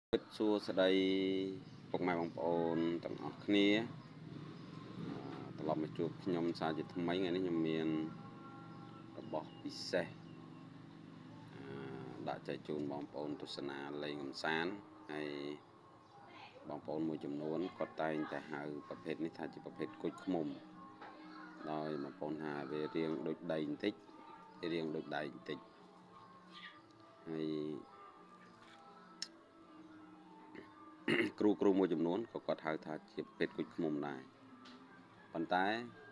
សួស្តីពុកម៉ែបងប្អូនទាំងអស់គ្នាត្រឡប់មកជួបខ្ញុំសាជាថ្មីថ្ងៃនេះខ្ញុំមានរបស់ពិសេសដាក់ចែកជូនបងប្អូនទស្សនាលេងកម្សាន្តហើយបងប្អូនមួយចំនួនគាត់តែងតែហៅប្រភេទនេះថាជាប្រភេទគុជឃ្មុំដោយបងប្អូនថាវារៀងដូចដីបន្តិចរៀងដូចដៃបន្តិចហើយគ្រូមួយចំនួនក៏គាត់ហៅថាជាប្រភេទគុជឃ្មុំដែរប៉ុន្តែ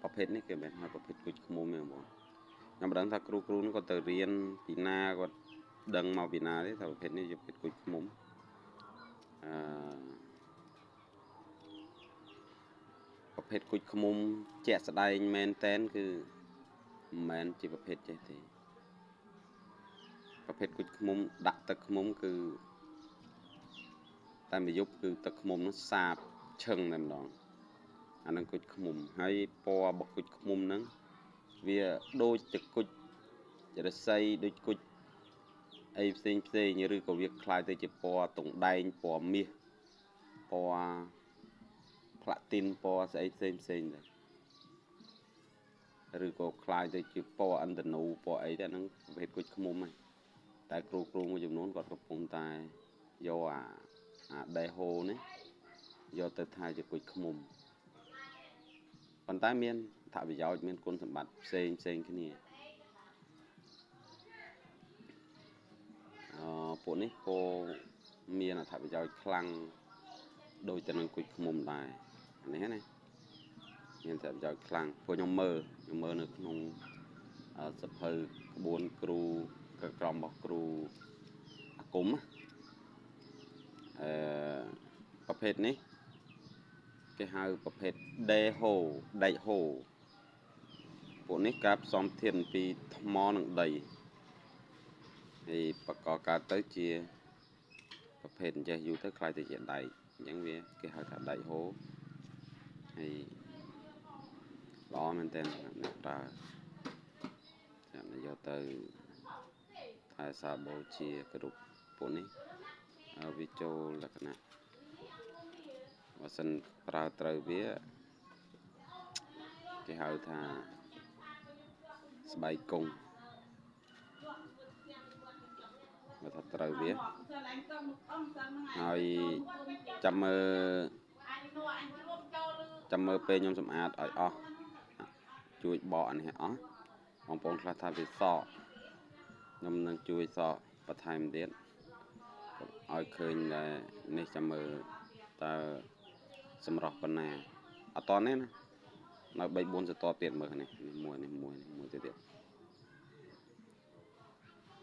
ប្រភេទនេះគេមិនហៅប្រភេទគុជឃ្មុំទេបងខ្ញុំមិនដឹងថាគ្រូនោះគាត់ទៅរៀនពីណាគាត់ដឹងមកពីណាទេថាប្រភេទនេះជាប្រភេទគុជឃ្មុំប្រភេទគុជឃ្មុំជាក់ស្ដែងមែនតែនគឺមិនមែនជាប្រភេទចេះទេប្រភេទគុជឃ្មុំដាក់ទឹកឃ្មុំគឺតែមួយយប់គឺទឹកឃ្មុំនោះសាបឈឹងតែម្ដងអានឹងគុជឃ្មុំហើយពណ៌របស់គុជឃ្មុំហ្នឹងវាដូចទៅគុជរស័យដូចគុជអីផ្សេងឬក៏វាคล้ายទៅជាពណ៌តុងដែងពណ៌មាសពណ៌ផ្លាទីនពណ៌ស្អីផ្សេងទៅឬក៏คล้ายទៅជាពណ៌ឥន្ធនូពណ៌អីទៅហ្នឹងប្រភេទគុជឃ្មុំហ្នឹងតែគ្រូមួយចំនួនគាត់កំពុងតែយកអាដេហូនេះយកទៅថាជាគុជឃ្មុំប៉ុន្តែមានអត្ថប្រយោជន៍មានគុណសម្បត្តិផ្សេងគ្នាពួកនេះក៏មានអត្ថប្រយោជន៍ខ្លាំងដូចទៅនឹងគុជឃ្មុំដែរនេះណាមានអត្ថប្រយោជន៍ខ្លាំងពួកខ្ញុំមើលនៅក្នុងសភៅក្បួនគ្រូក្រមរបស់គ្រូអាគមប្រភេទនេះគេហៅប្រភេទដេហូដែកហូពួកនេះការផ្សំធាតុពីថ្មនិងដីហើយបកកកើតទៅជាប្រភេទអញ្ចេះយូរទៅខ្លាយទៅជាដែកអញ្ចឹងវាគេហៅថាដែកហូហើយល្អមែនតើអ្នកប្រើចាំយកទៅថែសាបូជាគ្រប់ពួកនេះវាចូលលក្ខណៈបើសិនប្រើត្រូវវាគេហៅថាស្បែកគង់បើថាត្រូវវាហើយចាំមើលពេលខ្ញុំសម្អាតឲ្យអស់ជួយបកអានេះឲ្យអស់បងប្អូនខ្លះថាវាសក់ខ្ញុំនឹងជួយសក់បន្ថែមទៀតឲ្យឃើញតែនេះចាំមើលតើសម្រស់ប៉ុណ្ណាអត់តនេះណានៅ3 4សតទៀតមើលនេះមួយទៀត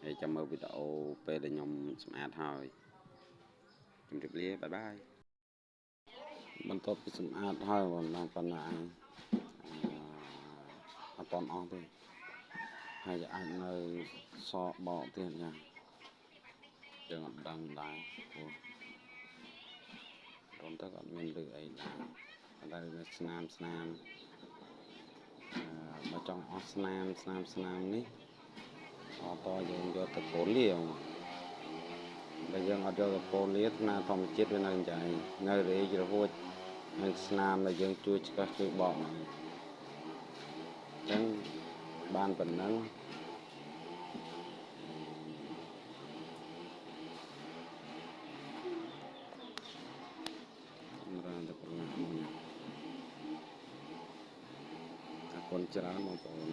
ហើយចាំមើលវីដេអូពេលដែលខ្ញុំសម្អាតហើយជម្រាបលាបាយបាយបន្ទាប់ពីសម្អាតហើយប៉ុណ្ណាអត់តអស់ទេហើយអាចនៅសក់បកទៀតយ៉ាងយើងអត់ដឹងដែរព្រោះរំទៅអត់មានលឺអីដែរតែវាស្នាមបើចង់អស់ស្នាមនេះអត់តយើងយកទៅកូនលាបើយើងអត់យកទៅកូនលាស្នាមធម្មជាតិវានៅអញ្ចឹងនៅរេចរហួចហើយស្នាមដែលយើងជួយឆ្កឹះជួយបកហ្នឹងអញ្ចឹងបានប៉ុណ្ណឹងទៅប្រមាណអរគុណច្រើនបងប្អូន